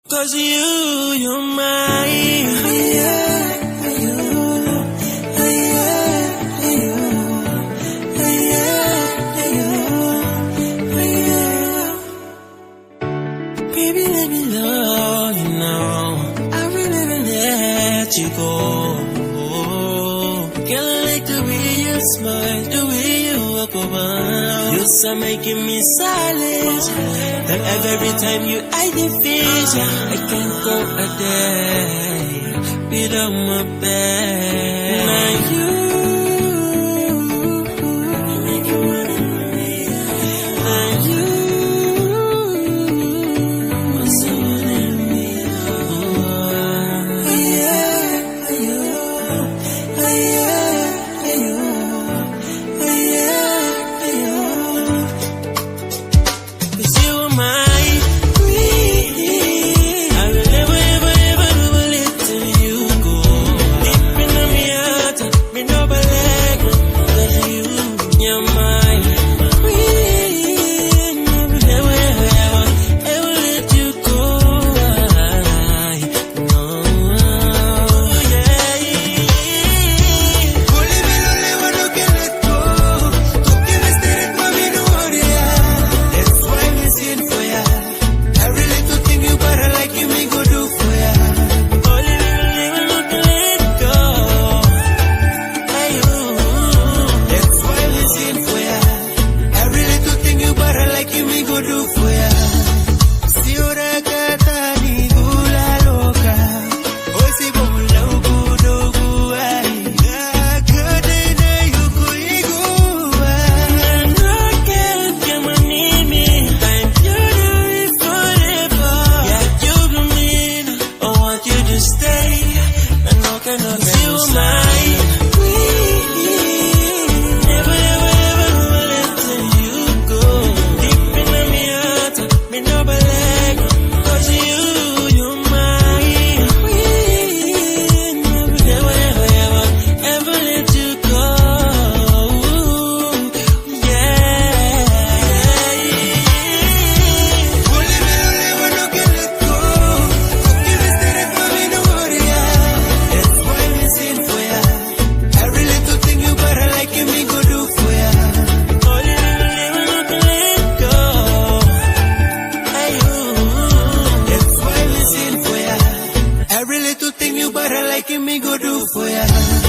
'Cause you're mine. Baby, let me love you now. I will never let you go. Girl, I like the way you smile, the way you walk around. You're so making me silent. And every time you eye the vision, I can't go a day without my bed. Now you make it wanna be. Now you what's so in me. Every little thing you better like me go do for ya.